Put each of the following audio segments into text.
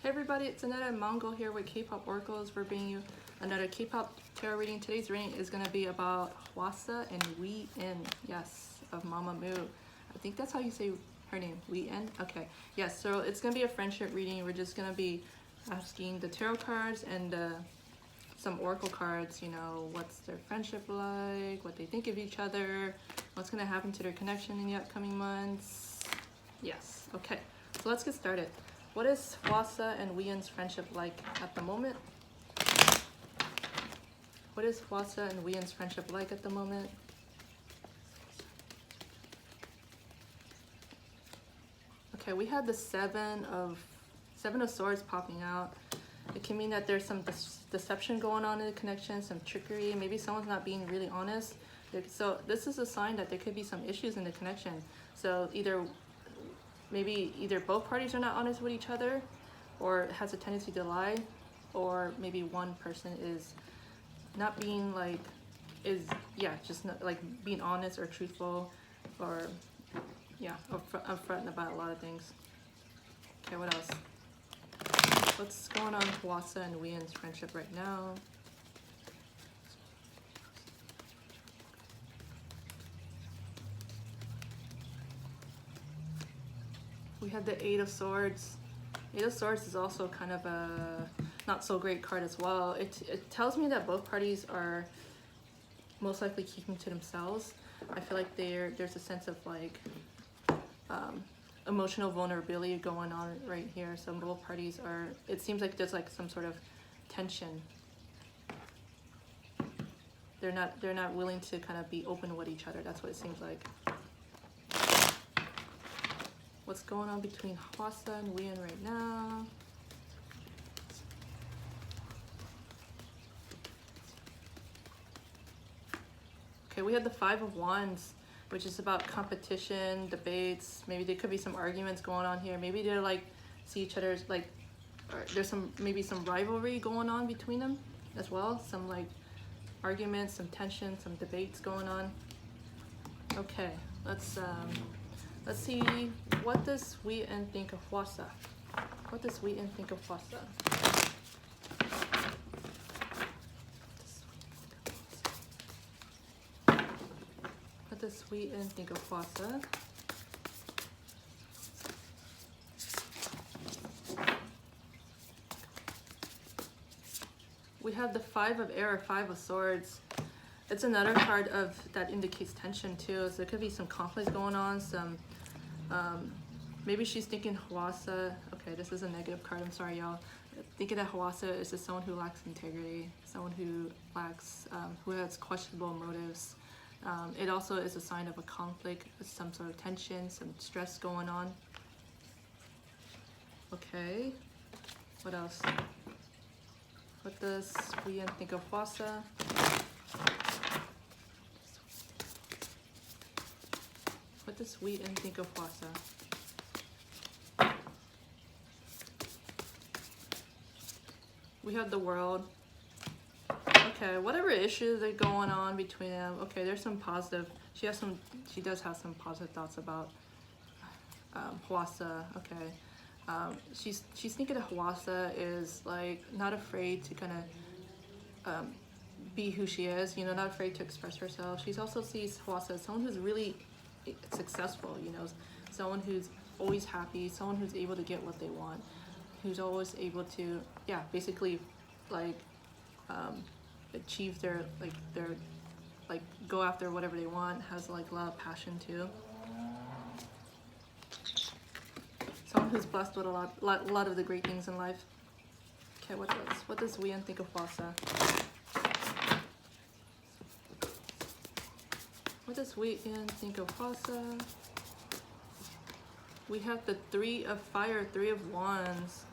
Hey everybody, it's another Mongol here with K-pop Oracles. We're bringing you another K-pop tarot reading. Today's reading is going to be about Hwasa and Wheein, yes, of Mamamoo. I think that's how you say her name, Wheein. Okay, yes, so it's going to be a friendship reading. We're just going to be asking the tarot cards and some oracle cards, you know, what's their friendship like, what they think of each other, what's going to happen to their connection in the upcoming months. Yes, okay, so let's get started. What is Hwasa and Wheein's friendship like at the moment? What is Hwasa and Wheein's friendship like at the moment? Okay, we had the Seven of Swords popping out. It can mean that there's some deception going on in the connection, some trickery. Maybe someone's not being really honest. So this is a sign that there could be some issues in the connection. So maybe either both parties are not honest with each other, or has a tendency to lie, or maybe one person is not being just not like being honest or truthful, or upfront about a lot of things. Okay, what else? What's going on with Hwasa and Wheein's friendship right now? We had the Eight of Swords. Eight of Swords is also kind of a not so great card as well. It tells me that both parties are most likely keeping to themselves. I feel like there's a sense of like emotional vulnerability going on right here. So both parties are, it seems like there's like some sort of tension. They're not willing to kind of be open with each other. That's what it seems like. What's going on between Hwasa and Wheein right now? Okay, we have the Five of Wands, which is about competition, debates. Maybe there could be some arguments going on here. Maybe they're like see each other's like, there's maybe some rivalry going on between them as well. Some like arguments, some tension, some debates going on. Okay, let's see, what does Wheein think of Hwasa? What does Wheein think of Hwasa? What does Wheein think of Hwasa? We have the Five of Air, Five of Swords. It's another card that indicates tension too. So there could be some conflict going on. Some maybe she's thinking Hwasa. Okay, this is a negative card. I'm sorry, y'all. Thinking that Hwasa is just someone who lacks integrity, someone who lacks, who has questionable motives. It also is a sign of a conflict, some sort of tension, some stress going on. Okay, what else? What does Wheein think of Hwasa? What does Wheein think of Hwasa? We have the World. Okay, whatever issues are going on between them. Okay, there's some positive. She does have some positive thoughts about Hwasa. Okay, she's thinking that Hwasa is like not afraid to kind of be who she is. You know, not afraid to express herself. She also sees Hwasa as someone who's really successful. You know, someone who's always happy, someone who's able to get what they want, who's always able to basically like achieve their go after whatever they want, has like a lot of passion too. Someone who's blessed with a lot of the great things in life. Okay, what does Wheein think of Hwasa? What does Wheein think of Hwasa? We have the Three of Fire, Three of Wands.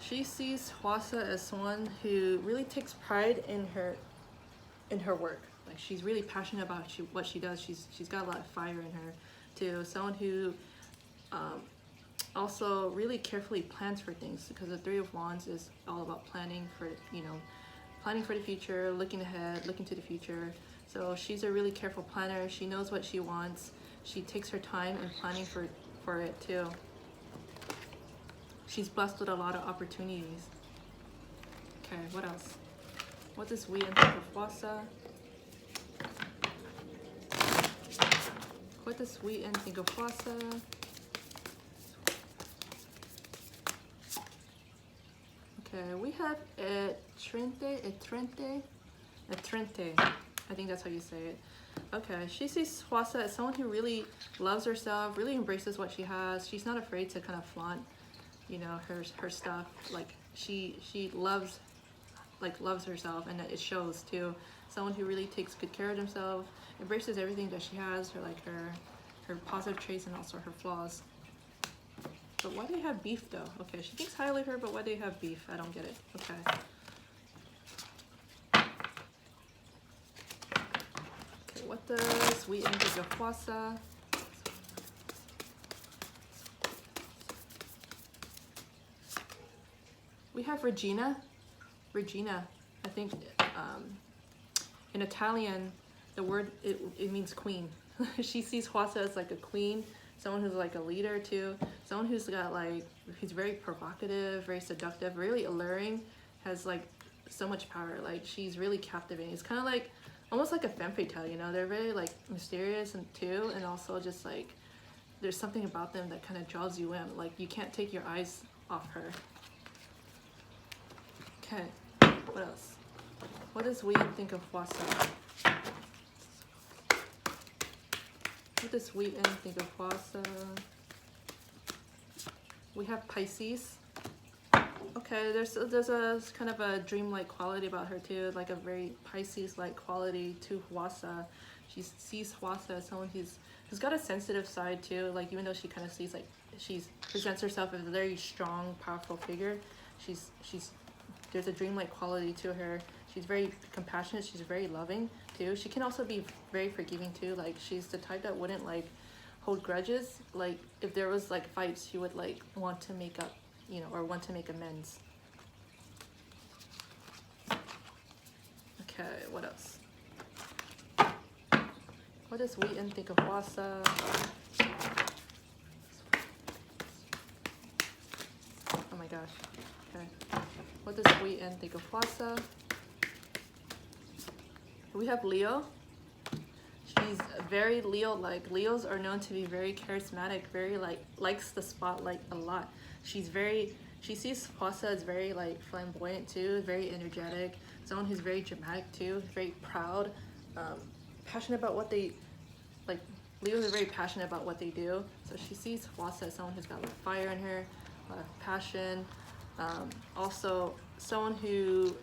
She sees Hwasa as someone who really takes pride in her work. Like she's really passionate about what she does. She's got a lot of fire in her too. Someone who also really carefully plans for things, because the Three of Wands is all about planning for the future, looking ahead, looking to the future. So she's a really careful planner. She knows what she wants. She takes her time in planning for it too. She's blessed with a lot of opportunities. Okay, what else? What does Wheein think of Hwasa? What does Wheein think of Hwasa? Okay, we have Etrente. I think that's how you say it. Okay, she sees Hwasa as someone who really loves herself, really embraces what she has. She's not afraid to kind of flaunt, you know, her stuff. Like she loves herself, and it shows too. Someone who really takes good care of themselves, embraces everything that she has, her positive traits and also her flaws. But why do they have beef though? Okay, she thinks highly of her, but why do they have beef? I don't get it. Okay. Okay, what does Wheein think of Hwasa? We have Regina. I think in Italian, the word, it means queen. She sees Hwasa as like a queen, someone who's like a leader too, someone who's got like, who's very provocative, very seductive, really alluring, has like so much power. Like she's really captivating. It's kind of like, almost like a femme fatale, you know? They're very like mysterious and too, and also just like, there's something about them that kind of draws you in. Like you can't take your eyes off her. Okay, what else? What does Wheein think of Hwasa? What does Wheein think of Hwasa? We have Pisces. Okay, there's a kind of a dreamlike quality about her too, like a very Pisces-like quality to Hwasa. She sees Hwasa as someone who's got a sensitive side too. Like even though she kind of sees like she presents herself as a very strong, powerful figure, there's a dreamlike quality to her. She's very compassionate. She's very loving too. She can also be very forgiving too. Like she's the type that wouldn't like hold grudges. Like if there was like fights, she would like want to make up, you know, or want to make amends. Okay, what else? What does Wheein think of Hwasa? Oh my gosh. Okay. What does Wheein think of Hwasa? We have Leo. She's very Leo-like. Leos are known to be very charismatic, very likes the spotlight a lot. She sees Hwasa as very like flamboyant too, very energetic, someone who's very dramatic too, very proud, passionate about what they, like Leos are very passionate about what they do. So she sees Hwasa as someone who's got like fire in her, a lot of passion, also someone who,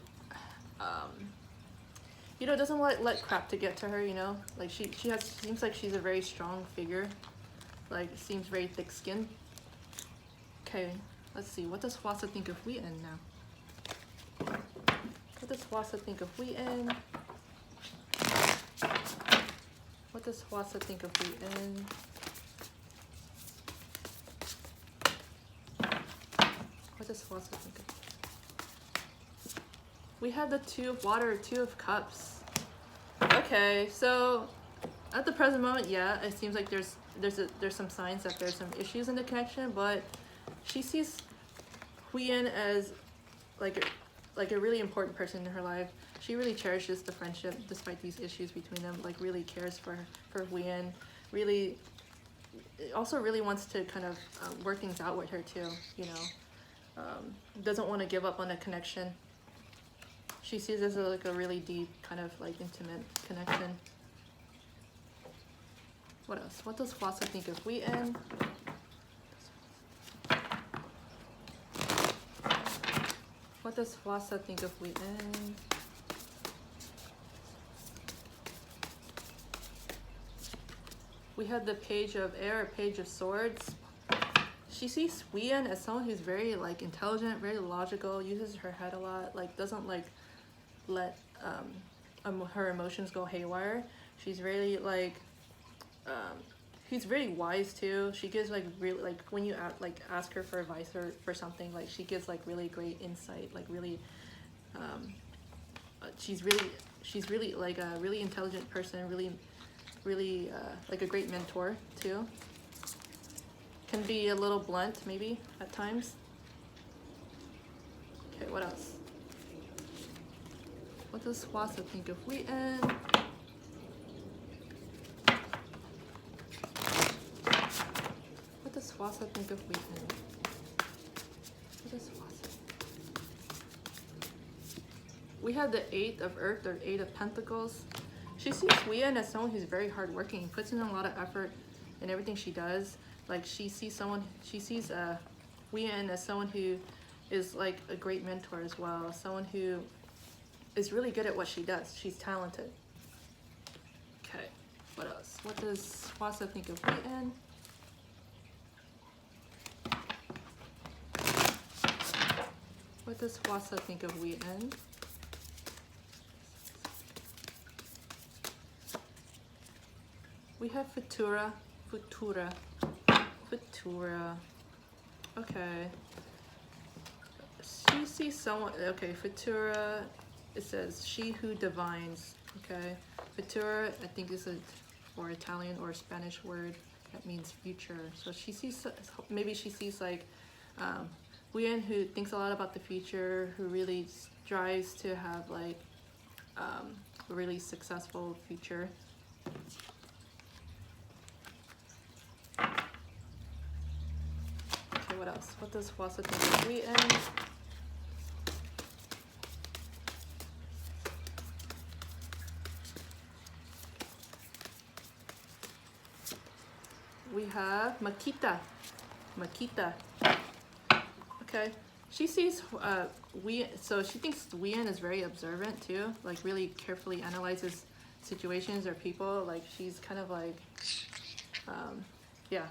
you know, doesn't let crap to get to her, you know, like seems like she's a very strong figure, like seems very thick-skinned. Okay, let's see, what does Hwasa think of Wheein now? What does Hwasa think of Wheein? What does Hwasa think of Wheein? What does Hwasa think of? We have the Two of Water, Two of Cups. Okay, so at the present moment, yeah, it seems like there's some signs that there's some issues in the connection, but she sees Wheein as like a really important person in her life. She really cherishes the friendship despite these issues between them, like really cares for Wheein, really also really wants to kind of work things out with her too, you know. Doesn't want to give up on a connection. She sees this as like a really deep kind of like intimate connection. What else? What does Hwasa think of Wheein? What does Hwasa think of Wheein? We had the Page of Air, Page of Swords. She sees Wheein as someone who's very like intelligent, very logical, uses her head a lot, like doesn't like let her emotions go haywire. She's really like she's very wise too. She gives like really like when you ask her for advice or for something, like she gives like really great insight, like really she's really like a really intelligent person, really like a great mentor too. Can be a little blunt maybe at times. Okay, what else? What does Hwasa think of Wheein? What does Hwasa think of Wheein? What does Hwasa? We have the 8 of Earth or 8 of Pentacles. She sees Wheein as someone who's very hardworking, puts in a lot of effort in everything she does. Like she sees Wheein as someone who is like a great mentor as well. Someone who is really good at what she does. She's talented. Okay, what else? What does Hwasa think of Wheein? What does Hwasa think of Wheein? We have Futura. Okay. She sees someone, okay, Futura, it says, she who divines, okay. Futura, I think is a, or Italian or Spanish word that means future. So she sees, maybe she sees like, Wheein who thinks a lot about the future, who really strives to have like, a really successful future. What else? What does Hwasa think of Wheein? We have Makita. Okay. She sees Wheein, so she thinks Wheein is very observant too, like really carefully analyzes situations or people. Like she's kind of like, yeah,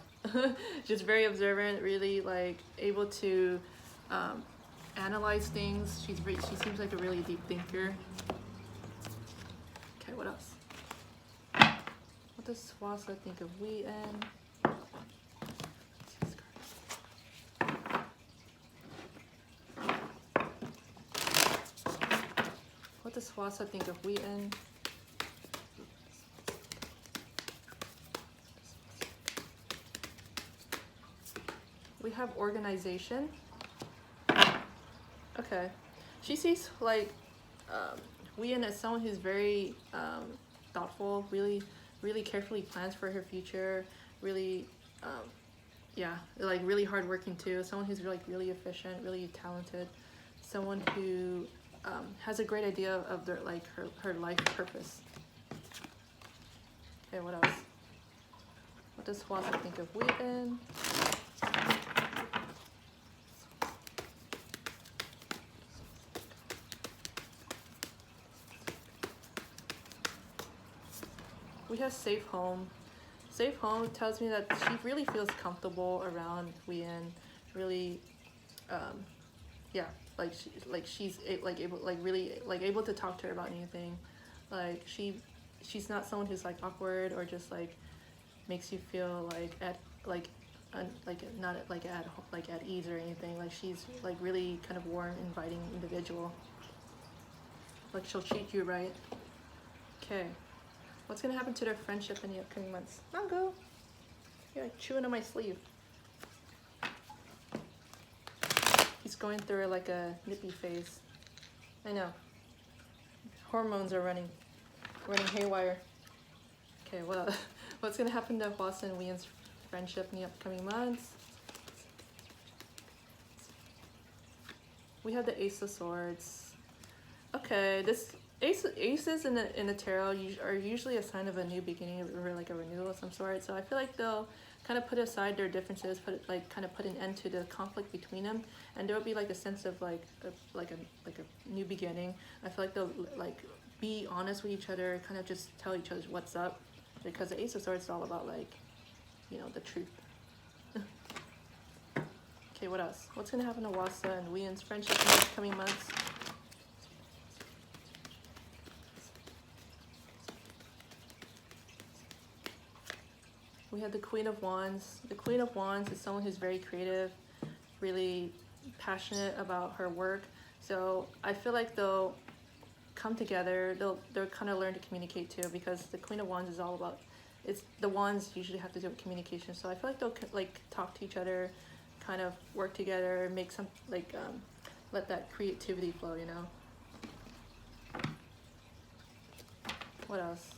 just very observant, really like able to analyze things. She seems like a really deep thinker. Okay, what else? What does Hwasa think of Wheein? What does Hwasa think of Wheein? We have organization. Okay. She sees like Wheein as someone who's very thoughtful, really carefully plans for her future, really yeah, like really hardworking too. Someone who's like really efficient, really talented. Someone who has a great idea of their like her life purpose. Okay, what else? What does Hwasa think of Wheein? We have safe home. Safe home tells me that she really feels comfortable around Wheein. Really, yeah, she's able to talk to her about anything. Like she's not someone who's like awkward or just like makes you feel like not at ease or anything. Like she's like really kind of warm, inviting individual. Like she'll treat you right. Okay. What's gonna happen to their friendship in the upcoming months? Mango! You're like chewing on my sleeve. He's going through like a nippy phase. I know. Hormones are running haywire. Okay, well, what's gonna happen to Hwasa and Wheein's friendship in the upcoming months? We have the Ace of Swords. Okay, this aces in the tarot are usually a sign of a new beginning or like a renewal of some sort. So I feel like they'll kind of put aside their differences, put an end to the conflict between them, and there will be like a sense of like a new beginning. I feel like they'll like be honest with each other, kind of just tell each other what's up, because the Ace of Swords is all about like, you know, the truth. Okay, what else? What's gonna happen to Hwasa and Wheein's friendship in the upcoming months? We have the Queen of Wands. The Queen of Wands is someone who's very creative, really passionate about her work. So I feel like they'll come together. They'll kind of learn to communicate too, because the Queen of Wands is all about, the wands usually have to do with communication. So I feel like they'll like talk to each other, kind of work together, make some like let that creativity flow, you know. What else?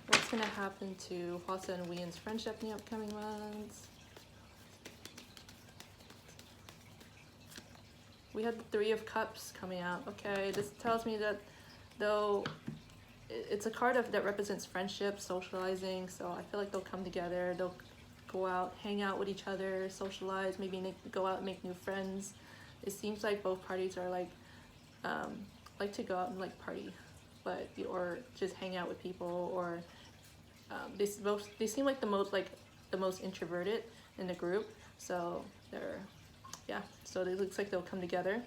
What's gonna happen to Hwasa and Wheein's friendship in the upcoming months? We had the Three of Cups coming out. Okay, this tells me that though it's a card that represents friendship, socializing, so I feel like they'll come together, they'll go out, hang out with each other, socialize, maybe go out and make new friends. It seems like both parties are like to go out and like party, but or just hang out with people, or they seem like the most introverted in the group, so so it looks like they'll come together.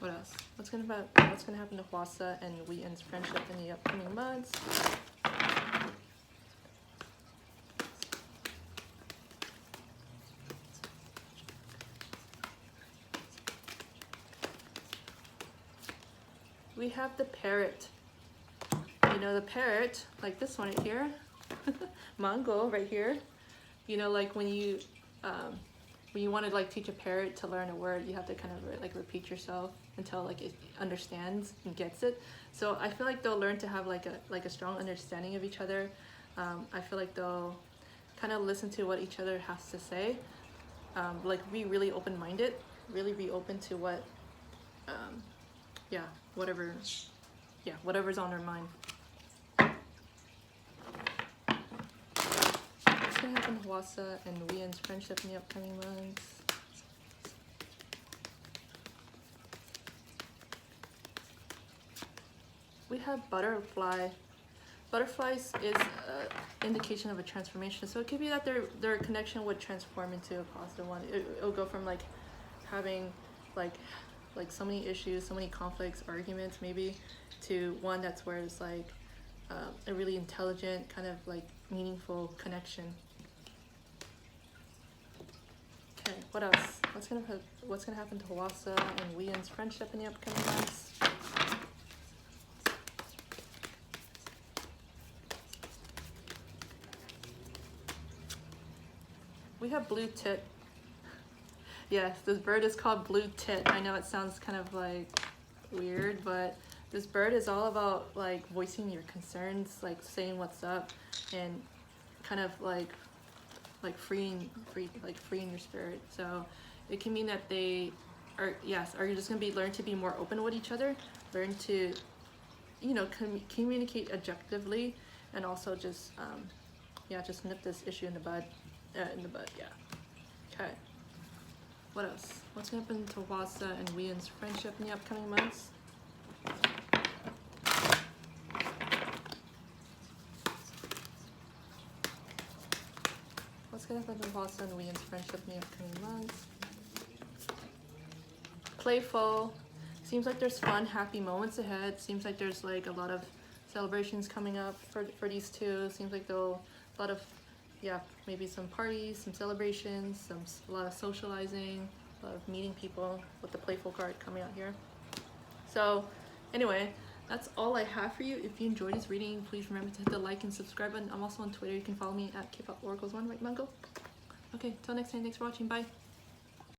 What else? What's gonna happen to Hwasa and Wheein's friendship in the upcoming months? We have the parrot. You know, the parrot, like this one right here, Mango right here. You know, like when you want to like teach a parrot to learn a word, you have to kind of like repeat yourself until like it understands and gets it. So I feel like they'll learn to have like a strong understanding of each other. I feel like they'll kind of listen to what each other has to say, like be really open-minded, really be open to what whatever's on their mind. What's gonna happen to Hwasa and Wheein's friendship in the upcoming months? We have butterfly. Butterflies is an indication of a transformation, so it could be that their connection would transform into a positive one. It'll go from like having like so many issues, so many conflicts, arguments maybe, to one that's where it's like a really intelligent, kind of like meaningful connection. Okay, what else? What's gonna happen to Hwasa and Wheein's friendship in the upcoming months? We have blue tit. Yes, this bird is called blue tit. I know it sounds kind of like weird, but this bird is all about like voicing your concerns, like saying what's up, and kind of like freeing your spirit. So it can mean that they are just gonna learn to be more open with each other, learn to communicate objectively, and also just just nip this issue in the bud. Okay. What else? What's gonna happen to Hwasa and Wheein's friendship in the upcoming months? What's gonna happen to Hwasa and Wheein's friendship in the upcoming months? Playful. Seems like there's fun, happy moments ahead. Seems like there's like a lot of celebrations coming up for these two. Seems like a lot of maybe some parties, some celebrations, a lot of socializing, a lot of meeting people with the playful card coming out here. So anyway, that's all I have for you. If you enjoyed this reading, please remember to hit the like and subscribe button. I'm also on Twitter. You can follow me at Kpop Oracles1, right, Mango? Okay, till next time, thanks for watching. Bye.